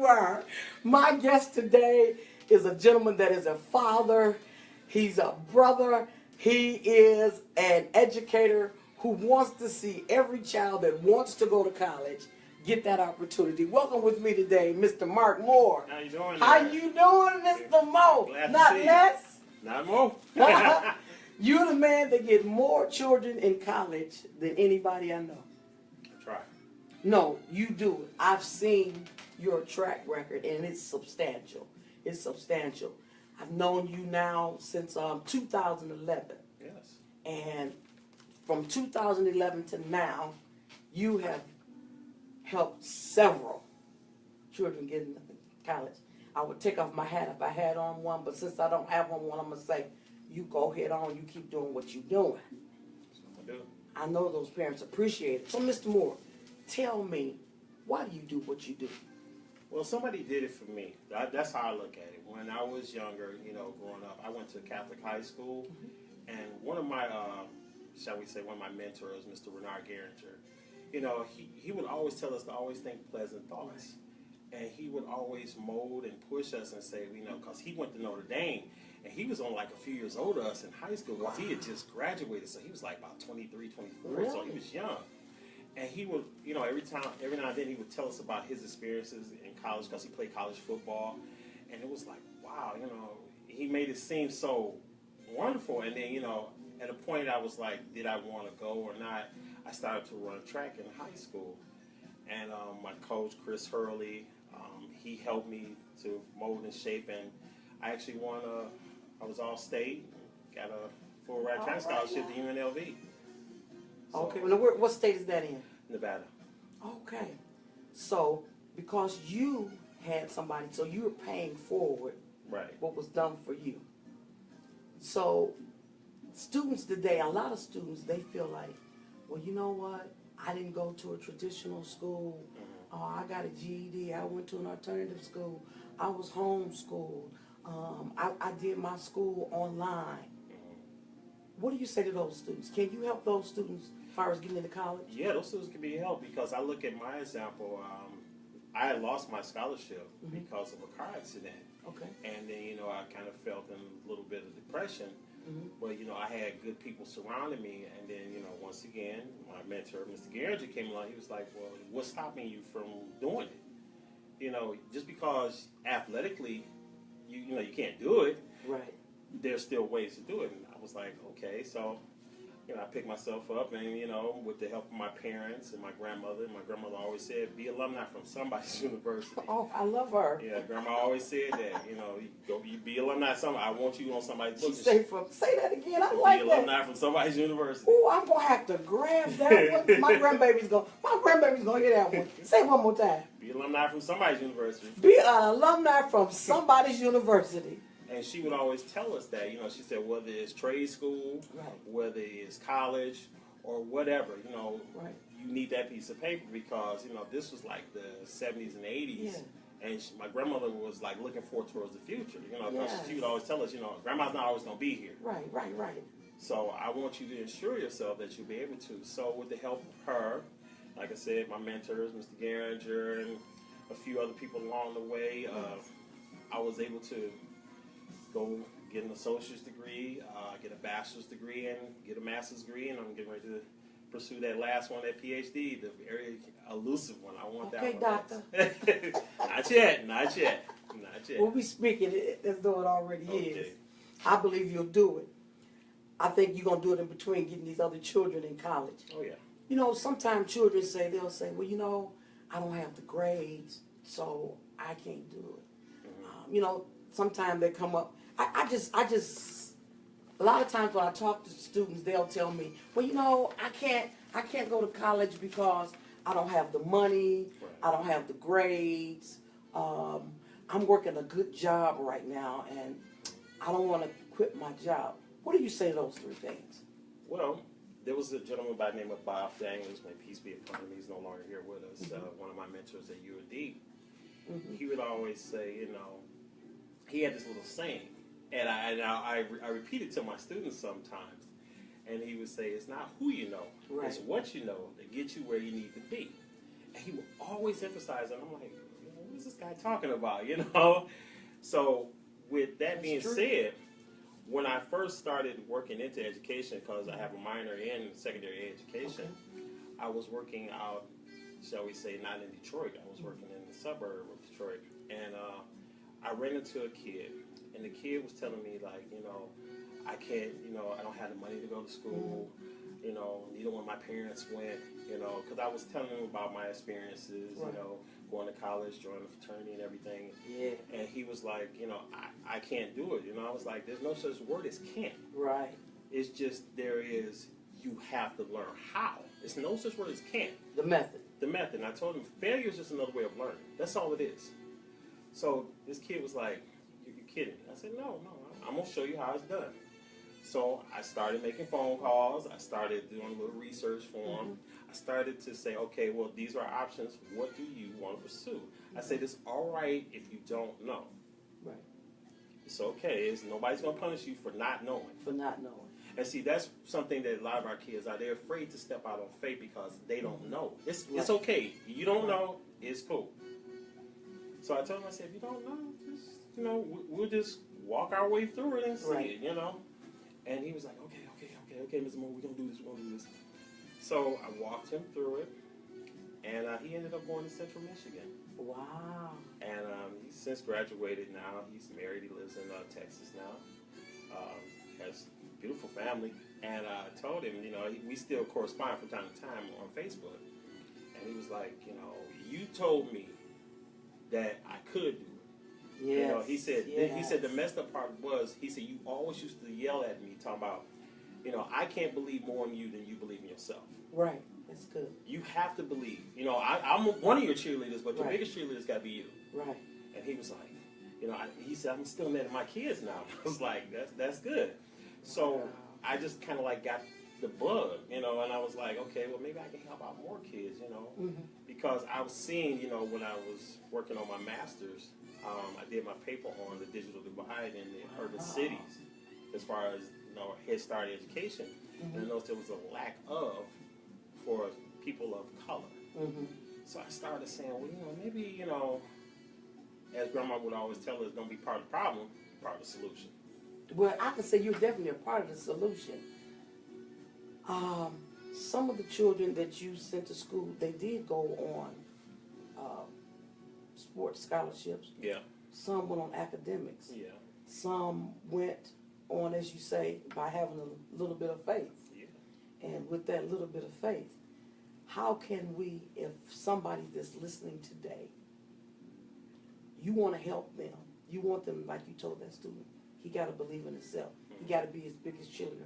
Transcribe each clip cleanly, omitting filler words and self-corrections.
you are. My guest today is a gentleman that is a father, he's a brother, he is an educator who wants to see every child that wants to go to college get that opportunity. Welcome with me today, Mr. Mark Moore. How you doing? How you doing, Mr. Moore? Glad to Not see you. less. Not more. You're the man that get more children in college than anybody I know. Try. No, you do it. I've seen your track record, and it's substantial. It's substantial. I've known you now since 2011, Yes. and from 2011 to now, you have helped several children get into college. I would take off my hat if I had on one, but since I don't have on one, I'm gonna say, you go ahead on. You keep doing what you're doing. That's what I'm gonna do. I know those parents appreciate it. So, Mr. Moore, tell me, why do you do what you do? Well, somebody did it for me. That's how I look at it. When I was younger, growing up, I went to Catholic high school, and one of my, shall we say, one of my mentors, Mr. Renard Geringer, he would always tell us to always think pleasant thoughts. And he would always mold and push us and say, because he went to Notre Dame, and he was only like a few years older than us in high school because he had just graduated. So he was like about 23, 24, Really? so he was young. And he would, every now and then he would tell us about his experiences in college because he played college football. And it was like, wow, he made it seem so wonderful. And then, at a point I was like, did I want to go or not? I started to run track in high school. And my coach, Chris Hurley, he helped me to mold and shape. And I actually won I was all-state, got a full-ride track scholarship to UNLV. So, Okay, well, what state is that in? Nevada. Okay, so because you had somebody, so you were paying forward Right. what was done for you. So students today, a lot of students, they feel like, well, you know what? I didn't go to a traditional school. I got a GED. I went to an alternative school. I was homeschooled. I did my school online. What do you say to those students? Can you help those students as far as getting into college? Yeah, those students can be helped because I look at my example. I had lost my scholarship because of a car accident. Okay. And then, I kind of felt in a little bit of depression. But, I had good people surrounding me. And then, once again, my mentor, Mr. Geringer, came along. He was like, well, what's stopping you from doing it? Just because athletically, you can't do it, Right. there's still ways to do it. And I was like, okay, so, I picked myself up and, with the help of my parents and my grandmother always said, be alumni from somebody's university. Oh, I love her. Yeah, Grandma always said that, you be alumni somebody. I want you on somebody's She book. say that again. I Be like that. alumni from somebody's university. Oh, I'm gonna have to grab that one. My grandbaby's gonna hear that one. Say it one more time. Be alumni from somebody's university. Be an alumni from somebody's university. And she would always tell us that, she said whether it's trade school, Right. whether it's college, or whatever, Right. you need that piece of paper because, this was like the 70s and 80s. Yeah. And my grandmother was like looking forward towards the future, because Yes. she would always tell us, grandma's not always going to be here. Right. So I want you to ensure yourself that you'll be able to. So with the help of her, like I said, my mentors, Mr. Geringer, and a few other people along the way, I was able to go get an associate's degree, get a bachelor's degree, and get a master's degree, and I'm getting ready to pursue that last one, that PhD, the very elusive one. I want that one. Okay, doctor. Not yet. Well, we speaking as though it already Okay. is. I believe you'll do it. I think you're gonna do it in between getting these other children in college. Oh, yeah. Sometimes children they'll say, well, I don't have the grades, so I can't do it. Sometimes they come up. I just, a lot of times when I talk to students, they'll tell me, well, I can't go to college because I don't have the money, Right. I don't have the grades, I'm working a good job right now, and I don't want to quit my job. What do you say to those three things? Well, there was a gentleman by the name of Bob Daniels, may peace be upon him, he's no longer here with us, one of my mentors at UND. He would always say, he had this little saying, and I repeat it to my students sometimes, and he would say, it's not who you know, it's what you know that gets you where you need to be. And he would always emphasize that. I'm like, what who's this guy talking about, you know? So with that being said, when I first started working into education, because I have a minor in secondary education, I was working out, shall we say, not in Detroit. I was working in the suburb of Detroit. And I ran into a kid, and the kid was telling me, like, you know, I can't, you know, I don't have the money to go to school, you know, neither one of my parents went, you know, because I was telling him about my experiences, you know, going to college, joining the fraternity and everything. Yeah. And he was like, you know, I can't do it. You know, I was like, there's no such word as can't. Right. It's just you have to learn how. There's no such word as can't. The method. The method. And I told him failure is just another way of learning. That's all it is. So this kid was like, you're kidding me. I said, no, I'm going to show you how it's done. So I started making phone calls. I started doing a little research for him. I started to say, okay, well, these are options. What do you want to pursue? I said, it's all right if you don't know. Right. It's okay. Nobody's going to punish you for not knowing. For not knowing. And see, that's something that a lot of our kids are. They're afraid to step out on faith because they don't know. It's okay. You don't know. It's cool. So I told him, I said, if you don't know, just, you know, we'll just walk our way through it and see it, you know. And he was like, okay, Mr. Moore, we're going to do this. So I walked him through it, and he ended up going to Central Michigan. Wow. And he's since graduated now. He's married. He lives in Texas now. Has a beautiful family. And I told him, you know, we still correspond from time to time on Facebook. And he was like, you know, you told me that I could do it. Yes. You know, he said the messed up part was, he said, you always used to yell at me talking about, you know, I can't believe more in you than you believe in yourself. Right. That's good. You have to believe. You know, I'm one of your cheerleaders, but your biggest cheerleader's got to be you. Right. And he was like, you know, he said, I'm still mad at my kids now. I was like, that's good. So I just kind of like got the bug, you know, and I was like, okay, well, maybe I can help out more kids, you know, because I was seeing, you know, when I was working on my master's, I did my paper on the digital divide in the urban cities as far as, you know, Head Start education. And I noticed there was a lack for people of color. So I started saying, well, you know, maybe, you know, as Grandma would always tell us, don't be part of the problem, part of the solution. Well, I can say you're definitely a part of the solution. Some of the children that you sent to school, they did go on sports scholarships. Yeah. Some went on academics. Yeah. Some went on, as you say, by having a little bit of faith. Yeah. And with that little bit of faith, how can we, if somebody that's listening today, you want to help them, you want them, like you told that student, he got to believe in himself. He got to be his biggest cheerleader.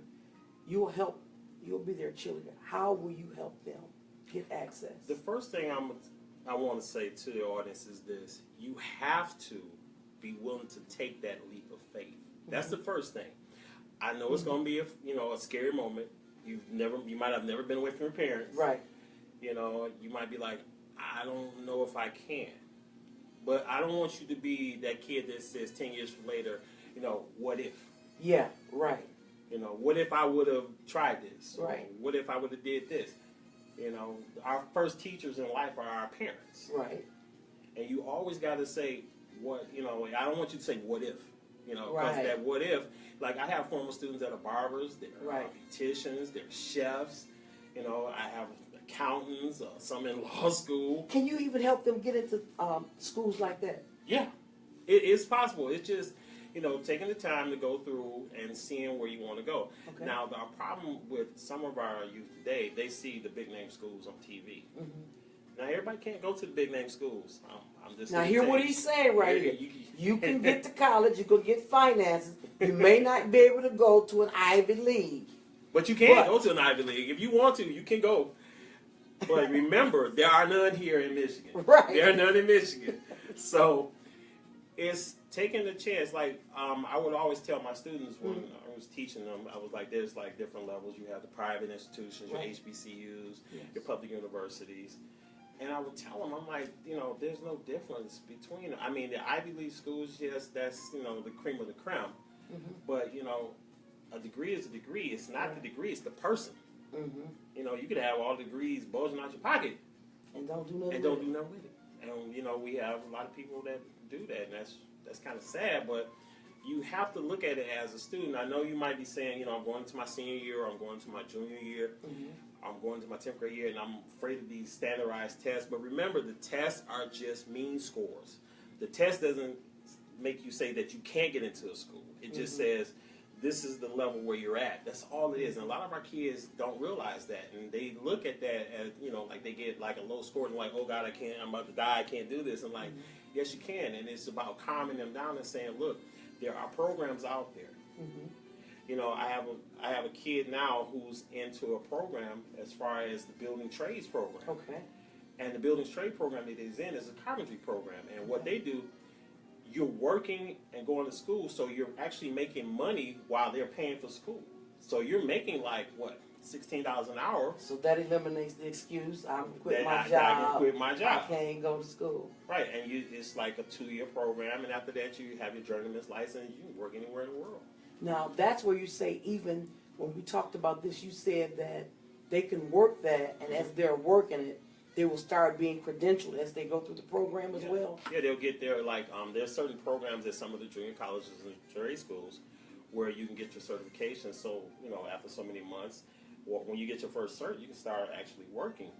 You'll be their cheerleader. How will you help them get access? The first thing I want to say to the audience is this: you have to be willing to take that leap of faith. That's the first thing. I know it's going to be a scary moment. You might have never been away from your parents. Right. You know, you might be like, I don't know if I can. But I don't want you to be that kid that says 10 years later, you know, what if? Yeah, right. You know, what if I would have tried this? Right. What if I would have did this? You know, our first teachers in life are our parents. Right. And you always got to say, what, you know, I don't want you to say, what if? You know, because Right. that what if, like I have former students that are barbers, they're beauticians, they're chefs, you know, I have accountants, some in law school. Can you even help them get into schools like that? Yeah, it's possible. It's just, you know, taking the time to go through and seeing where you want to go. Okay. Now, the problem with some of our youth today, they see the big name schools on TV. Now, everybody can't go to the big name schools. I'm just Now, hear what he's saying right here. You can get to college, you can get finances. You may not be able to go to an Ivy League. But you can go to an Ivy League. If you want to, you can go. But remember, there are none here in Michigan. Right. There are none in Michigan. So it's taking the chance. Like I would always tell my students when I was teaching them, I was like, there's like different levels. You have the private institutions, your HBCUs, your public universities. And I would tell them, I'm like, you know, there's no difference between them. I mean, the Ivy League schools, yes, that's, you know, the cream of the creme. But, you know, a degree is a degree. It's not the degree, it's the person. You know, you could have all the degrees bulging out your pocket and don't do nothing with it. And, you know, we have a lot of people that do that, and that's kind of sad, but you have to look at it as a student. I know you might be saying, you know, I'm going into my senior year, or I'm going to my junior year, I'm going to my 10th grade year, and I'm afraid of these standardized tests. But remember, the tests are just mean scores. The test doesn't make you say that you can't get into a school. It just says, this is the level where you're at. That's all it is. And a lot of our kids don't realize that. And they look at that as, you know, like they get like a low score and like, oh God, I'm about to die, I can't do this. And like, yes, you can. And it's about calming them down and saying, look, there are programs out there. You know, I have a kid now who's into a program as far as the building trades program. Okay. And the building trade program that he's in is a carpentry program. And what they do, you're working and going to school, so you're actually making money while they're paying for school. So you're making like, what, $16 an hour. So that eliminates the excuse, I'm quit my I job. can quit my job. I can't go to school. Right, and it's like a 2-year program, and after that you have your journeyman's license, you can work anywhere in the world. Now, that's where you say, even when we talked about this, you said that they can work that, and as they're working it, they will start being credentialed as they go through the program as well. Yeah, they'll get there. Like, there's certain programs at some of the junior colleges and trade schools where you can get your certification. So, you know, after so many months, when you get your first cert, you can start actually working.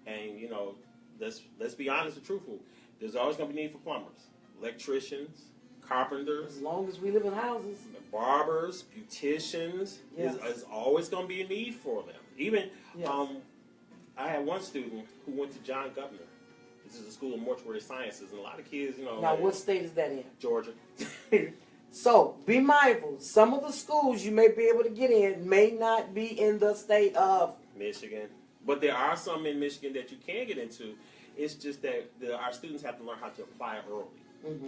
And, you know, let's be honest and truthful. There's always going to be need for plumbers, electricians, carpenters. As long as we live in houses. Barbers, beauticians. Yes. There's always going to be a need for them. Even, Yes. I had one student who went to John Gubner. This is a school of mortuary sciences, and a lot of kids, you know. Now, what state is that in? Georgia. So, be mindful. Some of the schools you may be able to get in may not be in the state of Michigan. But there are some in Michigan that you can get into. It's just that our students have to learn how to apply early.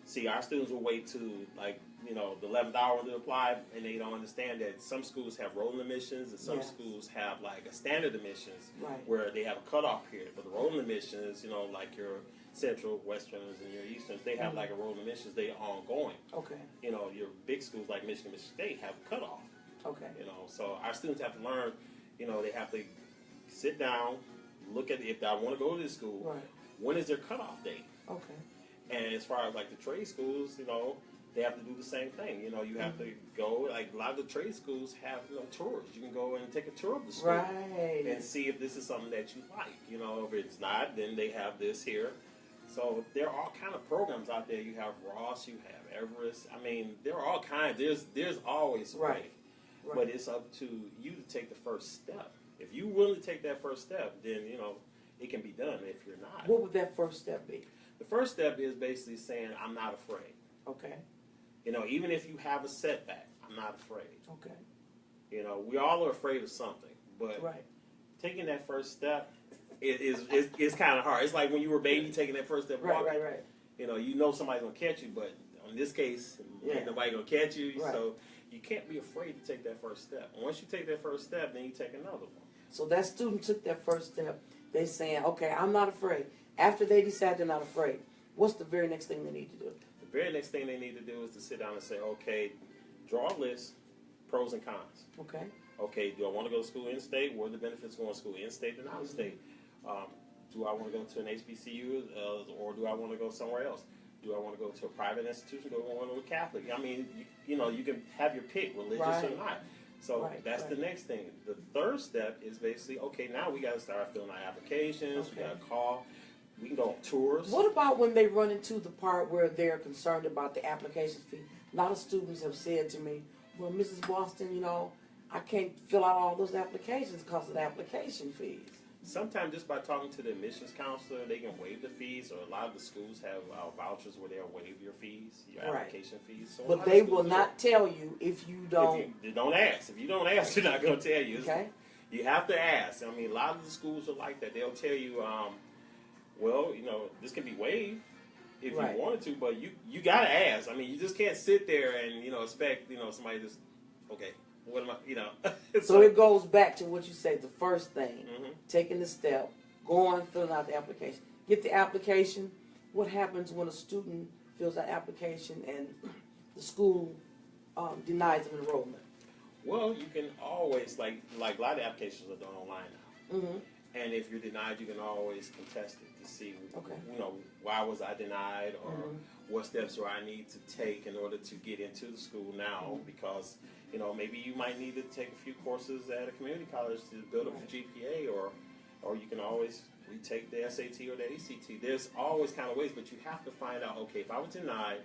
See, our students will wait to, like, you know, the 11th hour to apply, and they don't understand that some schools have rolling admissions and some schools have, like, a standard admissions where they have a cutoff period. But the rolling admissions, you know, like your Central, Westerns, and your Easterns, they have, like, a rolling admissions. They are ongoing. Okay. You know, your big schools like Michigan, Michigan State have a cutoff. Okay. You know, so our students have to learn, you know, they have to sit down, look at if I want to go to this school, Right. when is their cutoff date? Okay. And as far as like the trade schools, you know, they have to do the same thing. You know, you have to go, like a lot of the trade schools have, you know, tours. You can go and take a tour of the school Right. and see if this is something that you like. You know, if it's not, then they have this here. So there are all kind of programs out there. You have Ross, you have Everest. I mean, there are all kinds. There's always a way. Right. But it's up to you to take the first step. If you're willing to take that first step, then, you know, it can be done. If you're not, What would that first step be? the first step is basically saying, I'm not afraid. Okay. You know, even if you have a setback, I'm not afraid. Okay. You know, we all are afraid of something, but Right. taking that first step is kind of hard. It's like when you were a baby taking that first step Right. walking. Right. You know somebody's gonna catch you, but in this case, ain't nobody gonna catch you. Right. So you can't be afraid to take that first step. And once you take that first step, then you take another one. So that student took that first step. They saying, okay, I'm not afraid. After they decide they're not afraid, what's the very next thing they need to do? The very next thing they need to do is to sit down and say, okay, draw a list, pros and cons. Okay. Okay, do I want to go to school in state? What are the benefits of going to school in state and out of state? Do I want to go to an HBCU or do I want to go somewhere else? Do I want to go to a private institution? Do I want to go to Catholic? I mean, you know, you can have your pick, religious or not. So that's the next thing. The third step is basically, okay, now we got to start filling out applications. We got to call. We can go on tours. What about when they run into the part where they're concerned about the application fee? A lot of students have said to me, well, Mrs. Boston, you know, I can't fill out all those applications because of the application fees. Sometimes just by talking to the admissions counselor, they can waive the fees, or a lot of the schools have vouchers where they'll waive your fees, your application fees. So but they will not tell you if you don't. They don't ask. If you don't ask, they're not going to tell you. Okay. You have to ask. I mean, a lot of the schools are like that. They'll tell you, well, you know, this can be waived if you wanted to, but you got to ask. I mean, you just can't sit there and, you know, expect, you know, somebody just, okay, what am I, you know. So it goes back to what you said, the first thing, taking the step, going, filling out the application. Get the application. What happens when a student fills out application and the school denies them enrollment? Well, you can always, like a lot of applications are done online now. And if you're denied, you can always contest it to see, Okay. why was I denied, or Mhm. what steps do I need to take in order to get into the school now? Because maybe you might need to take a few courses at a community college to build up your GPA, or you can always retake the SAT or the ACT. There's always kind of ways, but you have to find out. Okay, if I was denied,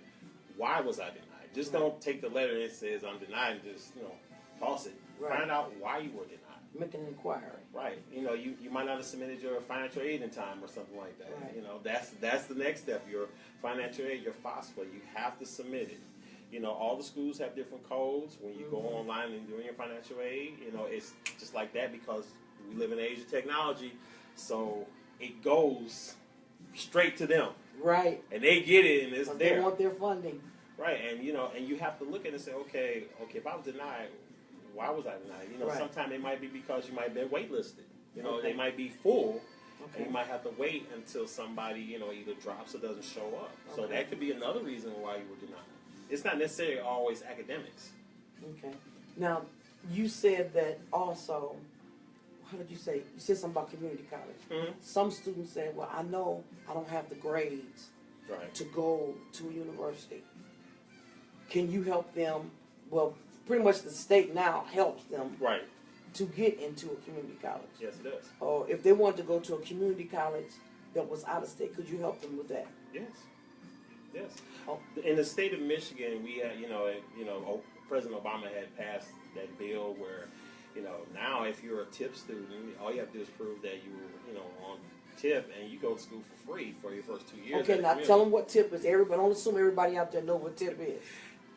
why was I denied? Just don't take the letter that says I'm denied and just toss it. Right. Find out why you were denied. Make an inquiry. Right. You might not have submitted your financial aid in time or something like that. Right. That's the next step. Your financial aid, your FAFSA, you have to submit it. All the schools have different codes. When you go online and doing your financial aid, it's just like that because we live in the age of technology. So it goes straight to them. Right. And they get it and it's there. They want their funding. Right. And you have to look at it and say, okay, if I was denied, why was I denied? Right. Sometimes it might be because you might have been waitlisted. Okay. They might be full, Okay. and you might have to wait until somebody, either drops or doesn't show up. So Okay. that could be another reason why you were denied. It's not necessarily always academics. Okay. Now, you said that also, how did you say? You said something about community college. Mm-hmm. Some students say, well, I know I don't have the grades Right. to go to a university. Can you help them? Well, pretty much the state now helps them Right. to get into a community college. Yes, it does. Or if they want to go to a community college that was out of state, could you help them with that? Yes. Yes. Oh. In the state of Michigan, we had, President Obama had passed that bill where, now if you're a TIP student, all you have to do is prove that you were, on TIP, and you go to school for free for your first 2 years. Okay, now tell them what TIP is. Everybody, don't assume everybody out there know what TIP is.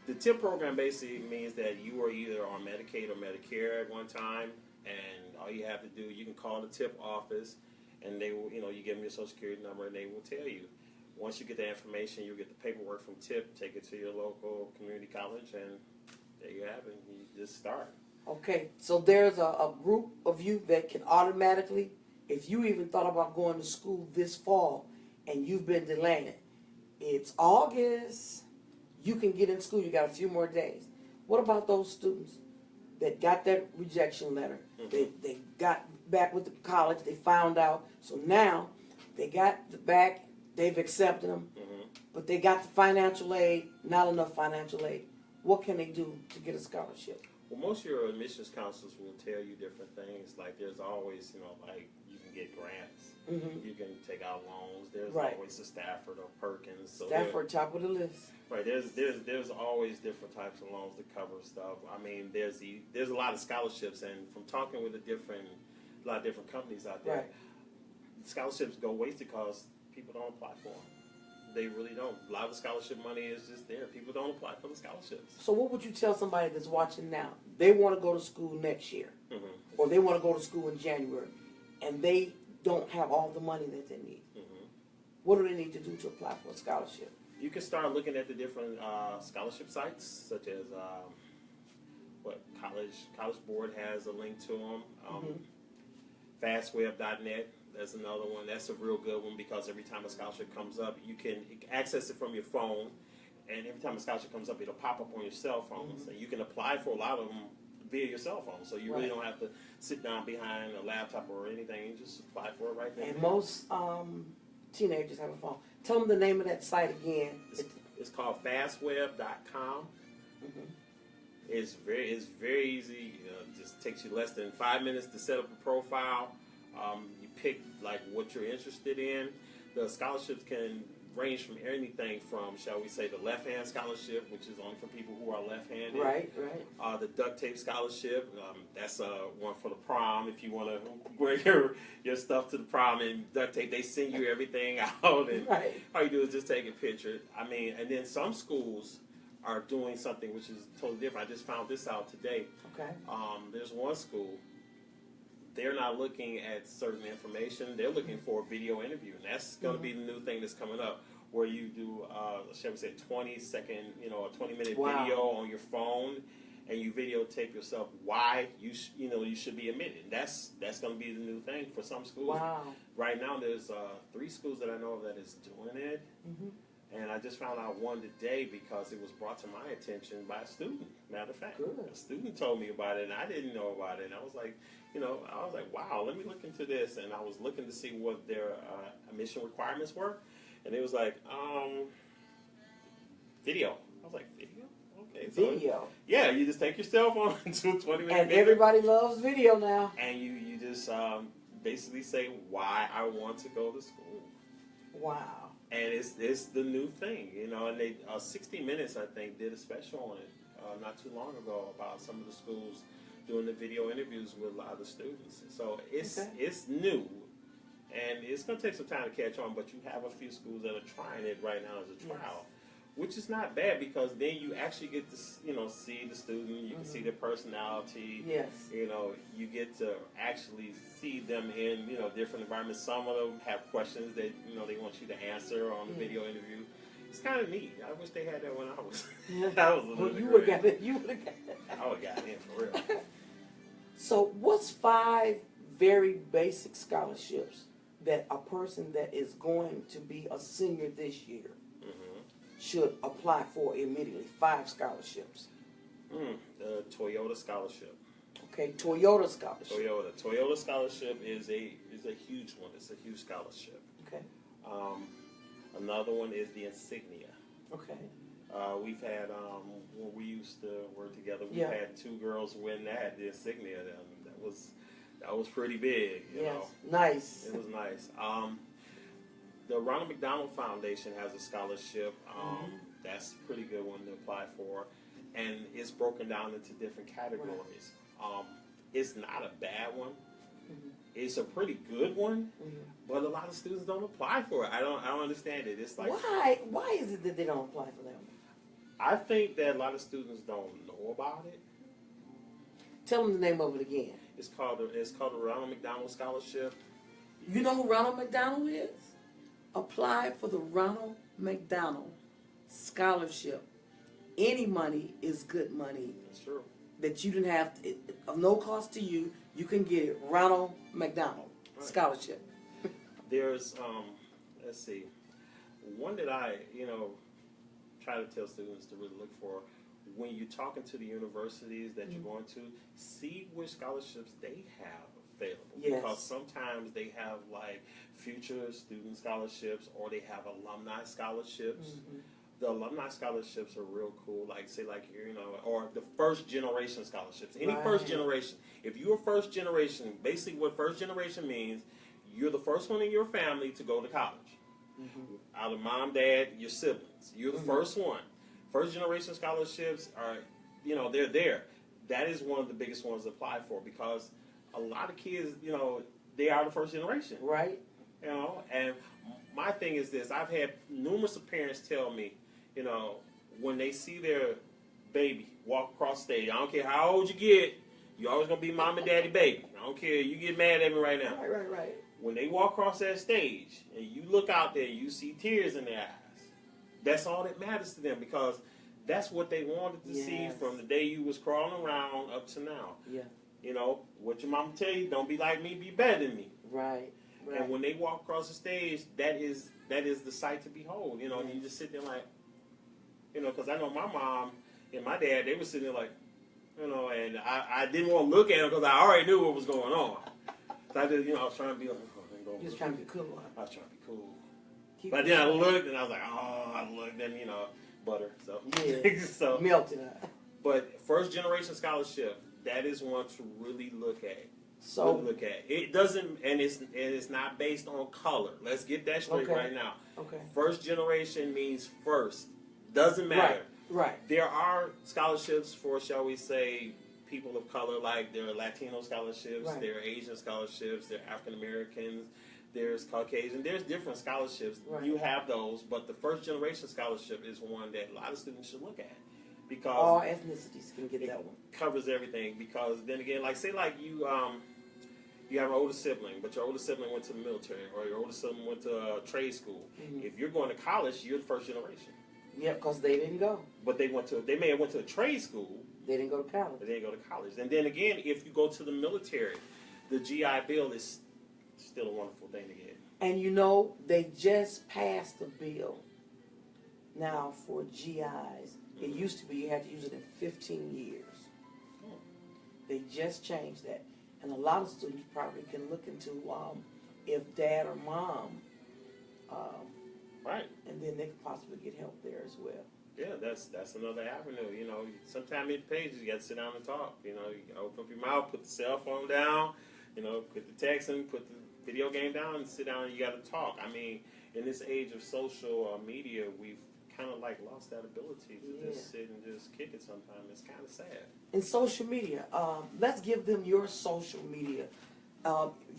The TIP program basically means that you were either on Medicaid or Medicare at one time, and all you have to do, you can call the TIP office, and they will, you give them your Social Security number, and they will tell you. Once you get that information, you get the paperwork from TIP, take it to your local community college, and there you have it. You just start. Okay, so there's a group of you that can automatically, if you even thought about going to school this fall and you've been delaying, it's August, you can get in school, you got a few more days. What about those students that got that rejection letter? Mm-hmm. They got back with the college, they found out, so now they got the back, they've accepted them, Mm-hmm. but they got the financial aid, not enough financial aid. What can they do to get a scholarship? Well, most of your admissions counselors will tell you different things. Like there's always, like you can get grants, Mm-hmm. you can take out loans. There's Right. always a Stafford or Perkins. So Stafford, top of the list. right. There's always different types of loans to cover stuff. I mean, there's a lot of scholarships, and from talking with a lot of different companies out there, Right. scholarships go wasted because people don't apply for them. They really don't. A lot of the scholarship money is just there. People don't apply for the scholarships. So what would you tell somebody that's watching now? They want to go to school next year, Mm-hmm. or they want to go to school in January, and they don't have all the money that they need. Mm-hmm. What do they need to do to apply for a scholarship? You can start looking at the different scholarship sites, such as College Board has a link to them. Fastweb.net, that's another one. That's a real good one because every time a scholarship comes up, you can access it from your phone, and every time a scholarship comes up, it'll pop up on your cell phone. So you can apply for a lot of them via your cell phone. So you really don't have to sit down behind a laptop or anything. You just apply for it right there. And most teenagers have a phone. Tell them the name of that site again. It's called fastweb.com. It's very easy. It just takes you less than 5 minutes to set up a profile. You pick like what you're interested in. The scholarships can range from anything from, shall we say, the left-hand scholarship, which is only for people who are left-handed. Right. The duct tape scholarship, that's one for the prom. If you want to wear your stuff to the prom and duct tape, they send you everything out, and all you do is just take a picture. I mean, and then some schools are doing something which is totally different. I just found this out today. Okay. There's one school. They're not looking at certain information. They're looking for a video interview, and that's going to be the new thing that's coming up, where you do, shall we say, 20-second, a 20-minute video on your phone, and you videotape yourself why you should be admitted. That's going to be the new thing for some schools. Wow. Right now, there's 3 schools that I know of that is doing it, and And I just found out one today because it was brought to my attention by a student. Matter of fact, Good. a student told me about it, and I didn't know about it. And I was like, wow, let me look into this. And I was looking to see what their admission requirements were, and it was like, video. I was like, video? Okay. So, Video. yeah, you just take your cell phone to a 20-minute And video, everybody loves video now. and you just basically say why I want to go to school. Wow. And it's the new thing, and they 60 Minutes, I think, did a special on it not too long ago about some of the schools doing the video interviews with a lot of the students. So it's new, and it's going to take some time to catch on, but you have a few schools that are trying it right now as a trial, which is not bad because then you actually get to see the student, you can see their personality. Yes. You get to actually see them in different environments. Some of them have questions that they want you to answer on the video interview. It's kind of neat. I wish they had that when I was. I was a little. Well, you would have got it. You would have got it. I would have got in for real. So, what's 5 very basic scholarships that a person that is going to be a senior this year should apply for immediately? 5 scholarships. The Toyota Scholarship. Okay, Toyota Scholarship. Toyota Scholarship is a huge one. It's a huge scholarship. Okay. Another one is the Insignia. Okay. We've had when we used to work together. We've had 2 girls win the Insignia. That was pretty big. You know. Nice. It was nice. The Ronald McDonald Foundation has a scholarship. That's a pretty good one to apply for, and it's broken down into different categories. It's not a bad one. It's a pretty good one, but a lot of students don't apply for it. I don't understand it. It's like, why is it that they don't apply for that one? I think that a lot of students don't know about it. Tell them the name of it again. It's called the Ronald McDonald Scholarship. You know who Ronald McDonald is? Apply for the Ronald McDonald Scholarship. Any money is good money. That's true. That you didn't have, of no cost to you, you can get it. Ronald McDonald Scholarship. There's, let's see, one that I, try to tell students to really look for when you're talking to the universities that you're going to, see which scholarships they have available. Yes. Because sometimes they have like future student scholarships or they have alumni scholarships. The alumni scholarships are real cool. Like or the first generation scholarships. Any first generation. If you're first generation, basically what first generation means, you're the first one in your family to go to college. Out of mom, dad, your siblings. You're the first one. First generation scholarships are, they're there. That is one of the biggest ones to apply for because a lot of kids, they are the first generation. Right. And my thing is this. I've had numerous parents tell me, when they see their baby walk across stage, I don't care how old you get, you're always going to be mom and daddy baby. I don't care. You get mad at me right now. Right. When they walk across that stage and you look out there, you see tears in their eyes. That's all that matters to them because that's what they wanted to see from the day you was crawling around up to now. Yeah. What your mama tell you, don't be like me, be better than me. Right. And when they walk across the stage, that is the sight to behold. And you just sit there like, because I know my mom and my dad, they were sitting there like, and I didn't want to look at them because I already knew what was going on. So I just, I was trying to be like, you was trying to be cool. I was trying to be cool. But then I looked and I was like, and butter. So, so melted. But first generation scholarship, that is one to really look at. It doesn't, and it's not based on color. Let's get that straight right now. Okay. First generation means first. Doesn't matter. Right. There are scholarships for, shall we say, people of color, like there are Latino scholarships, there are Asian scholarships, there are African Americans, there's Caucasian, there's different scholarships. Right. You have those, but the first generation scholarship is one that a lot of students should look at. Because all ethnicities can get that one. Covers everything. Because then again, you have an older sibling, but your older sibling went to the military, or your older sibling went to a trade school. If you're going to college, you're the first generation. Yeah, because they didn't go. But they may have went to a trade school. They didn't go to college. They didn't go to college. And then again, if you go to the military, the GI Bill is still a wonderful thing to get. And they just passed a bill now for GIs. It used to be you had to use it in 15 years. They just changed that. And a lot of students probably can look into if dad or mom, Right. and then they could possibly get help there as well. Yeah, that's another avenue. You know, sometimes in pages you got to sit down and talk. You know, you can open up your mouth, put the cell phone down, you know, put the text in, put the video game down, and sit down and you got to talk. I mean, in this age of social media, we've kind of like lost that ability to just sit and just kick it sometimes. It's kind of sad. In social media, let's give them your social media.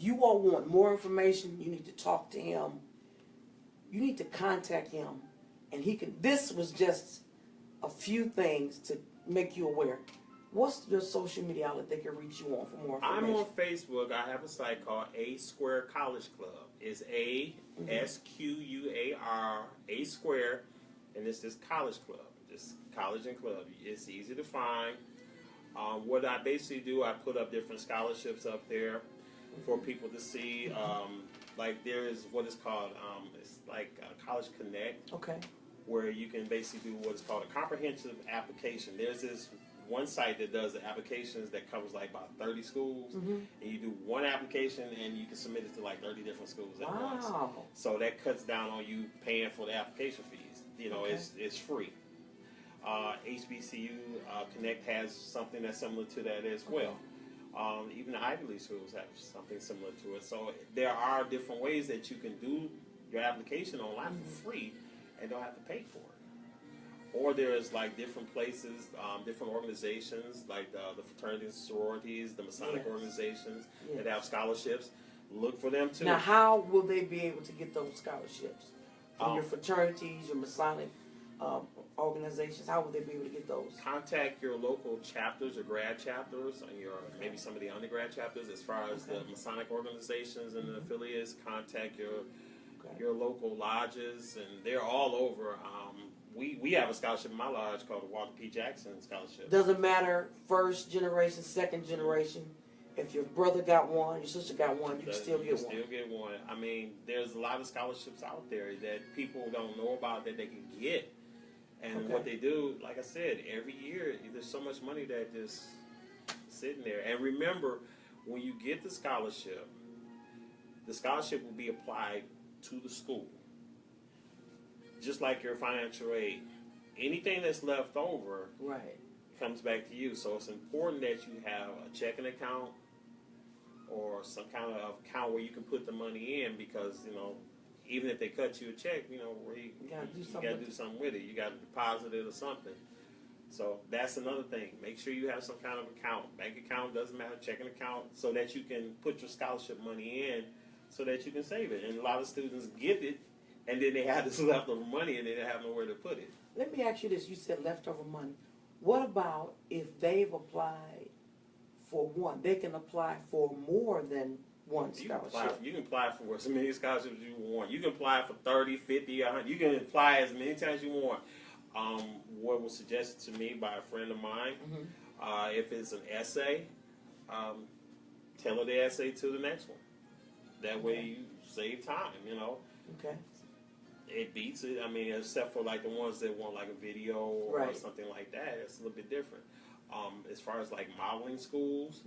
You all want more information, you need to talk to him. You need to contact him. And he can, this was just a few things to make you aware. What's your social media outlet they can reach you on for more information? I'm on Facebook. I have a site called A Square College Club. It's ASQUAR, A Square, and it's this college club, just college and club. It's easy to find. What I basically do, I put up different scholarships up there for people to see. Like there is what is called, it's like College Connect. Okay. Where you can basically do what's called a comprehensive application. There's this one site that does the applications that covers like about 30 schools, and you do one application and you can submit it to like 30 different schools at once. So that cuts down on you paying for the application fees. You know, it's free. HBCU Connect has something that's similar to that as well. Even the Ivy League schools have something similar to it. So there are different ways that you can do your application online for free and don't have to pay for it. Or there's like different places, different organizations like the fraternities, sororities, the Masonic organizations that have scholarships. Look for them too. Now, how will they be able to get those scholarships? From your fraternities, your Masonic organizations, how will they be able to get those? Contact your local chapters or grad chapters, or maybe some of the undergrad chapters. As far as the Masonic organizations and the affiliates, contact your local lodges, and they're all over. We have a scholarship in my lodge called the Walter P. Jackson Scholarship. Doesn't matter first generation, second generation. If your brother got one, your sister got one, you can still get one. Still get one. I mean, there's a lot of scholarships out there that people don't know about that they can get. And what they do, like I said, every year there's so much money that just sitting there. And remember, when you get the scholarship will be applied to the school. Just like your financial aid. Anything that's left over comes back to you. So it's important that you have a checking account or some kind of account where you can put the money in, because, even if they cut you a check, you got to do something with it. You got to deposit it or something. So that's another thing. Make sure you have some kind of account. Bank account, doesn't matter, checking account, so that you can put your scholarship money in so that you can save it. And a lot of students get it, and then they have this leftover money and they don't have nowhere to put it. Let me ask you this. You said leftover money. What about if they've applied for one? They can apply for more than one scholarship. You can apply for as many scholarships as you want. You can apply for 30, 50, 100. You can apply as many times as you want. What was suggested to me by a friend of mine, if it's an essay, tailor the essay to the next one. That way you save time, Okay. It beats it. I mean, except for like the ones that want like a video or something like that, it's a little bit different. As far as like modeling schools,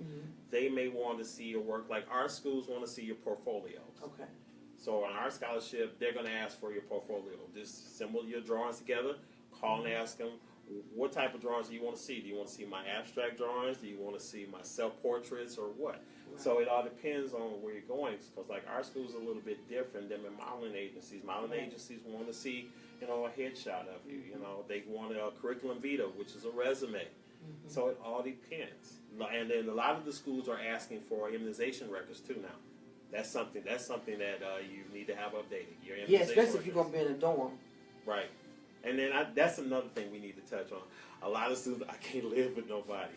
they may want to see your work. Like our schools want to see your portfolios. Okay. So on our scholarship, they're going to ask for your portfolio. Just assemble your drawings together, call and ask them, what type of drawings do you want to see? Do you want to see my abstract drawings? Do you want to see my self-portraits or what? Right. So it all depends on where you're going, because like our school's a little bit different than the modeling agencies. Modeling agencies want to see, a headshot of you. They want a curriculum vitae, which is a resume. So it all depends. And then a lot of the schools are asking for immunization records too now. That's something that you need to have updated. Your immunization especially records. If you're going to be in a dorm. Right. And then that's another thing we need to touch on. A lot of students, I can't live with nobody.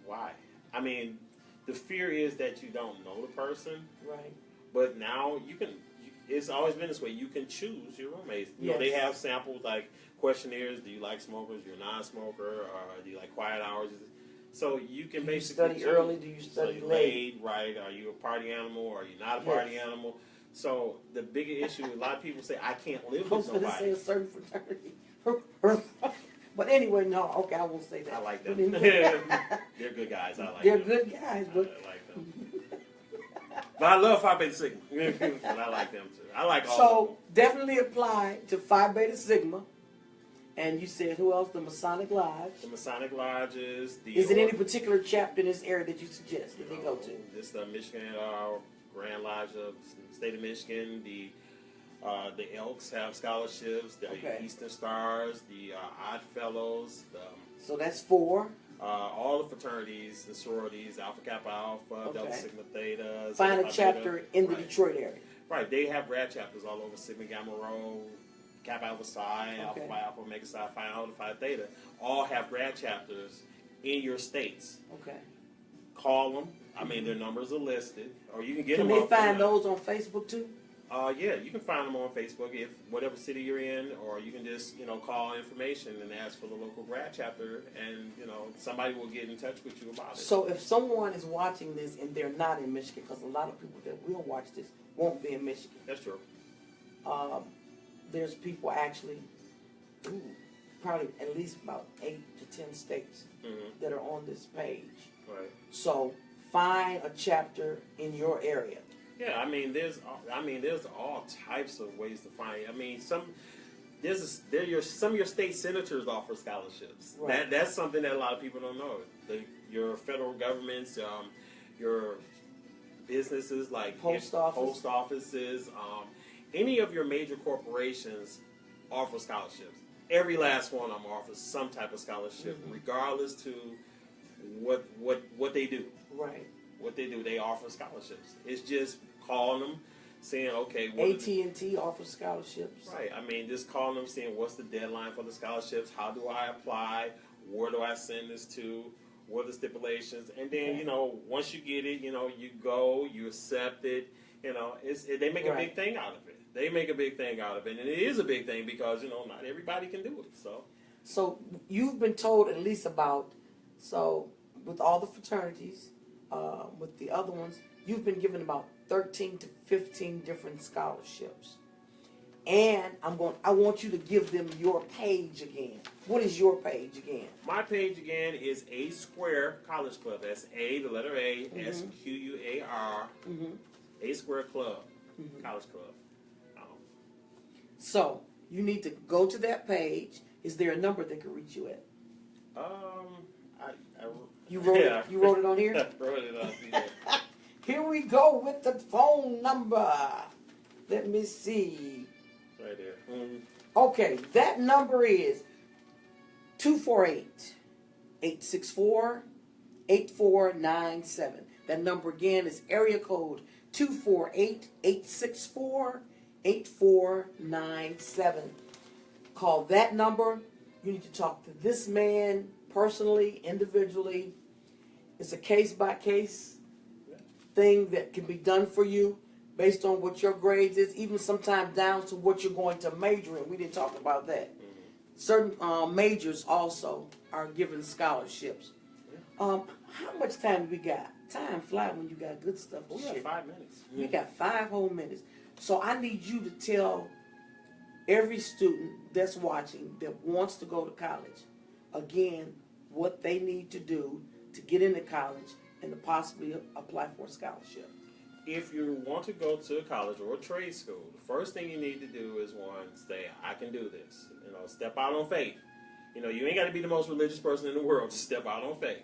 Why? I mean, the fear is that you don't know the person. Right. But now you can. It's always been this way. You can choose your roommates. They have samples like questionnaires. Do you like smokers? You're a non-smoker, or do you like quiet hours? So you can basically study early. Do you study late? Right? Are you a party animal? Or are you not a party animal? So the bigger issue, a lot of people say, I can't live I was with going to say nobody. a certain fraternity. But anyway, no, okay, I won't say that. I like them. But anyway, They're good guys. I like they're them. good guys, I but like them. But I love Phi Beta Sigma. And I like them too. I like all of so definitely apply to Phi Beta Sigma. And you said who else? The Masonic Lodge. them. The Masonic Lodges. The Is it any particular chapter in this area that you suggest that they go to? This the Michigan Grand Lodge of the state of Michigan. The Elks have scholarships. The Okay. Eastern Stars. The Odd Fellows. The So that's 4. all the fraternities, the sororities, Alpha Kappa Alpha, Delta Okay. Sigma Theta. Find a Zeta Phi chapter Beta. in the Right. Detroit area. Right, they have grad chapters all over Sigma Gamma Rho, Kappa Alpha Psi, Alpha Okay. Phi Alpha Omega Psi, Phi Alpha Phi Theta. All have grad chapters in your states. Okay. Call them. I mean, their numbers are listed, or you can get Can them. they off find the- those on Facebook too? Yeah, you can find them on Facebook if whatever city you're in, or you can just call information and ask for the local grad chapter, and somebody will get in touch with you about it. So if someone is watching this and they're not in Michigan, because a lot of people that will watch this won't be in Michigan, That's true. there's people actually, probably at least about 8 to 10 states Mm-hmm. that are on this page. Right. So find a chapter in your area. Yeah, there's all types of ways to find. Some of your state senators offer scholarships. Right. That's something that a lot of people don't know. Your federal governments, your businesses like Post offices, any of your major corporations offer scholarships. Every last one of them offers some type of scholarship, regardless to what they do. Right. What they do, they offer scholarships. It's just calling them, saying, okay, AT&T offers scholarships. right. Just calling them, saying, what's the deadline for the scholarships? How do I apply? Where do I send this to? What are the stipulations? And then, once you get it, you go, you accept it. They make a big thing out of it. They make a big thing out of it, and it is a big thing because not everybody can do it. So you've been told at least about, with all the fraternities, with the other ones, you've been given about 13 to 15 different scholarships. And I want you to give them your page again. What is your page again? My page again is A Square College Club. That's A, the letter A, SQUAR, A Square Club, College Club. So you need to go to that page. Is there a number that can reach you at? You wrote it. You wrote it on here. Wrote it on here. Here we go with the phone number. Let me see. Right there. Okay, that number is 248-864-8497. That number again is area code 248-864-8497. Call that number. You need to talk to this man personally, individually. It's a case-by-case thing that can be done for you based on what your grades is, even sometimes down to what you're going to major in. We didn't talk about that. Certain majors also are given scholarships. How much time do we got? Time flies when you got good stuff to We share. got 5 minutes. We got 5 whole minutes. So I need you to tell every student that's watching that wants to go to college, again, what they need to do to get into college and to possibly apply for a scholarship. If you want to go to a college or a trade school, the first thing you need to do is say, I can do this. Step out on faith. You ain't got to be the most religious person in the world. Just step out on faith.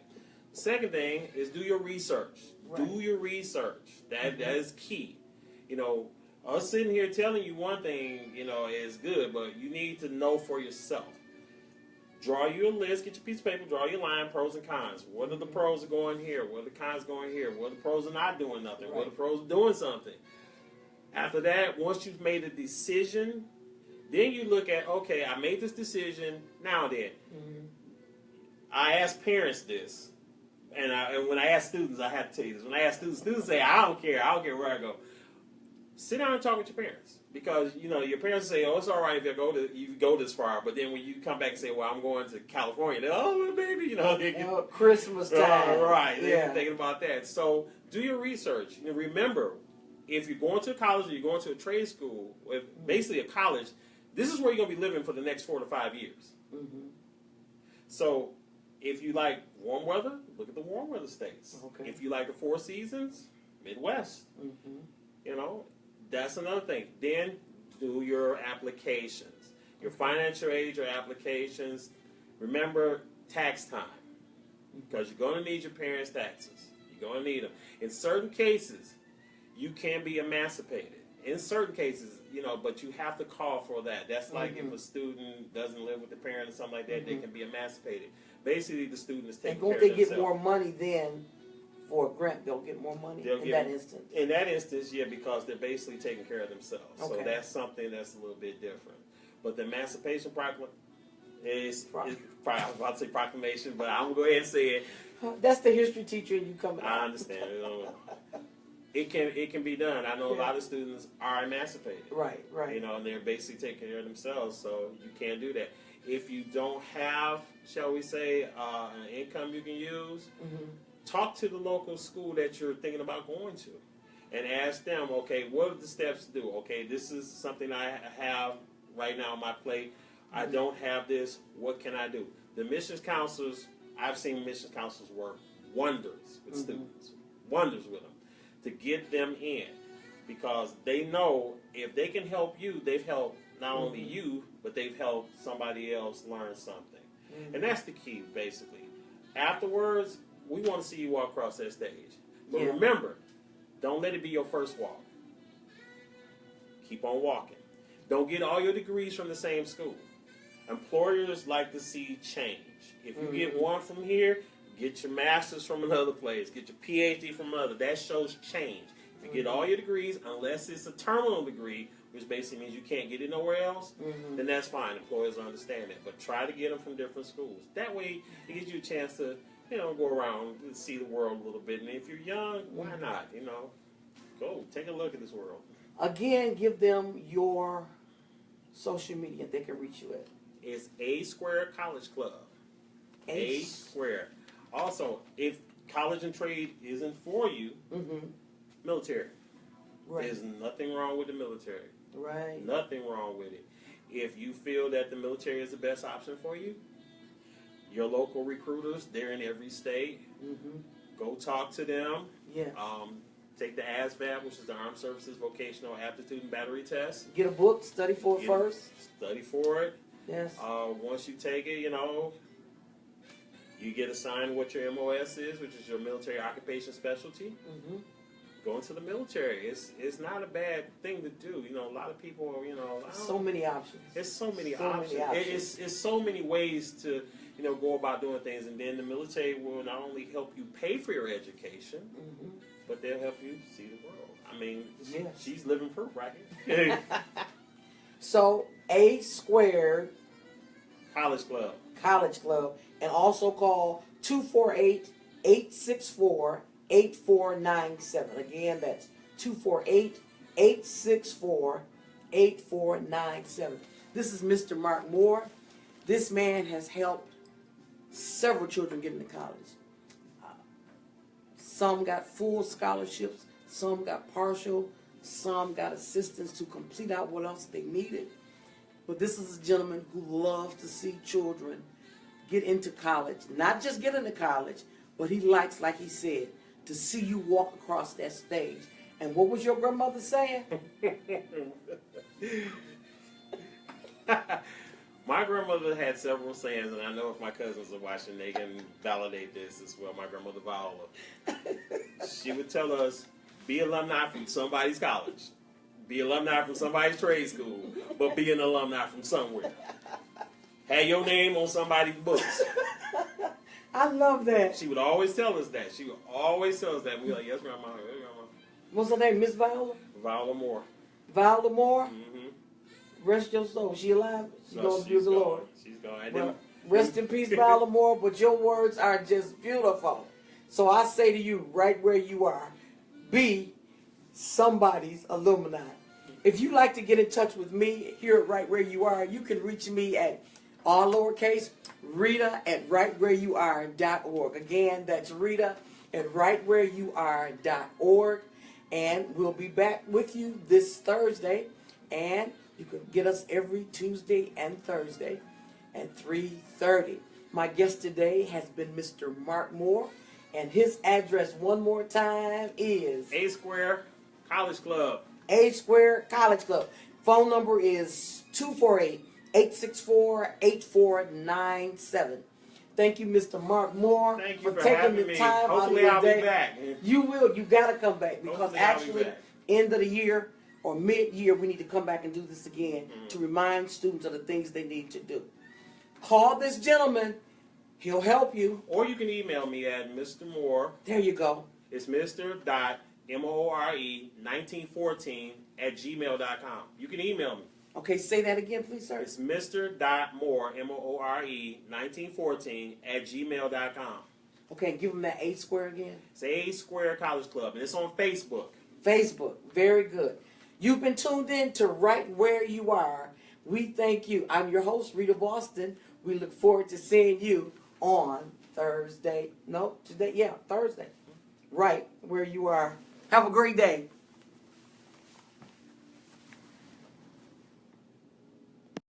Second thing is do your research. Right. Do your research. That is key. Us sitting here telling you one thing, is good, but you need to know for yourself. Draw you a list, get your piece of paper, draw your line, pros and cons. What are the pros are going here? What are the cons going here? What are the pros are not doing nothing? What are the pros are doing something? After that, once you've made a decision, then you look at, okay, I made this decision, now then. I ask parents this, and when I ask students, I have to tell you this. When I ask students say, I don't care where I go. Sit down and talk with your parents, because your parents say, "Oh, it's all right if you go this far," but then when you come back and say, "Well, I'm going to California," they're, "Oh, baby, Christmas time, right?" Yeah. They're thinking about that. So do your research. Remember, if you're going to a college or you're going to a trade school, basically a college, this is where you're going to be living for the next 4 to 5 years. Mm-hmm. So if you like warm weather, look at the warm weather states. Okay. If you like the 4 seasons, Midwest. Mm-hmm. You know, that's another thing. Then do your applications, your financial aid, your applications. Remember tax time, because you're going to need your parents' taxes. You're going to need them. In certain cases, you can be emancipated. In certain cases, you know, but you have to call for that. That's like if a student doesn't live with the parent or something like that, they can be emancipated. Basically, the student is taking care of And won't they themselves. get more money then for a grant? They'll get more money in that instance. In that instance, yeah, because they're basically taking care of themselves. Okay. So that's something that's a little bit different. But the Emancipation Proclamation is I was about to say proclamation, but I'm going to go ahead and say it. That's the history teacher and you coming out. I understand. It can be done. I know a lot of students are emancipated. Right. You know, and they're basically taking care of themselves, so you can do that. If you don't have, shall we say, an income you can use, talk to the local school that you're thinking about going to and ask them, okay, what are the steps to do? Okay, this is something I have right now on my plate. I don't have this. What can I do? The missions counselors, I've seen missions counselors work wonders with students, wonders with them, to get them in, because they know if they can help you, they've helped not only you, but they've helped somebody else learn something. And that's the key, basically. Afterwards, we want to see you walk across that stage. But remember, don't let it be your first walk. Keep on walking. Don't get all your degrees from the same school. Employers like to see change. If you get one from here, get your master's from another place. Get your PhD from another. That shows change. If you get all your degrees, unless it's a terminal degree, which basically means you can't get it nowhere else, then that's fine. Employers understand that. But try to get them from different schools. That way, it gives you a chance to, you know, go around and see the world a little bit. And if you're young, why not? You know, go take a look at this world. Again, give them your social media they can reach you at. It's A Square College Club. A Square. Also, if college and trade isn't for you, military. Right. There's nothing wrong with the military. Right. Nothing wrong with it. If you feel that the military is the best option for you, your local recruiters, they're in every state. Go talk to them. Yeah. Take the ASVAB, which is the Armed Services Vocational Aptitude and Battery Test. Get a book, study for it first. Study for it. Yes. Once you take it, you know, you get assigned what your MOS is, which is your military occupation specialty. Go into the military. It's not a bad thing to do. You know, a lot of people, you know, So many options. There's so many options. It's so many ways to, you know, go about doing things. And then the military will not only help you pay for your education, but they'll help you see the world. I mean, she's living proof, right? So, A Squared College Club. College Club, and also call 248-864-8497. Again, that's 248-864-8497. This is Mr. Mark Moore. This man has helped several children get into college. Some got full scholarships, some got partial, some got assistance to complete out what else they needed. But this is a gentleman who loves to see children get into college. Not just get into college, but he likes, like he said, to see you walk across that stage. And what was your grandmother saying? My grandmother had several sayings, and I know if my cousins are watching, they can validate this as well. My grandmother Viola. She would tell us, be alumni from somebody's college. Be alumni from somebody's trade school. But be an alumni from somewhere. Have your name on somebody's books. I love that. She would always tell us that. She would always tell us that. We were like, yes, Grandma. Yes, Grandma. What's her name, Miss Viola? Viola Moore. Viola Moore? Mm-hmm. Rest your soul. She alive? She goes to the Lord. She's going. Well, rest in peace, Viola Moore, but your words are just beautiful. So I say to you, right where you are, be somebody's alumni. If you'd like to get in touch with me here at Right Where You Are, you can reach me at all lowercase Rita at rightwhereyouare.org. Again, that's Rita at rightwhereyouare.org. And we'll be back with you this Thursday. And you can get us every Tuesday and Thursday at 3:30. My guest today has been Mr. Mark Moore. And his address one more time is A Square College Club. A Square College Club. Phone number is 248-864-8497. Thank you, Mr. Mark Moore, Thank you for taking having the me. time Hopefully out of your I'll be day. back. You will. You got to come back because Hopefully I'll be actually, back. end of the year or mid-year, we need to come back and do this again to remind students of the things they need to do. Call this gentleman. He'll help you. Or you can email me at Mr. Moore. There you go. It's Mr.More@gmail.com. You can email me. Okay, say that again, please, sir. It's Mr.More, More1914 @gmail.com. Okay, and give him that A Square again. It's A Square College Club, and it's on Facebook. Facebook. Very good. You've been tuned in to Right Where You Are. We thank you. I'm your host, Rita Boston. We look forward to seeing you on Thursday. No, today. Yeah, Thursday. Right Where You Are. Have a great day.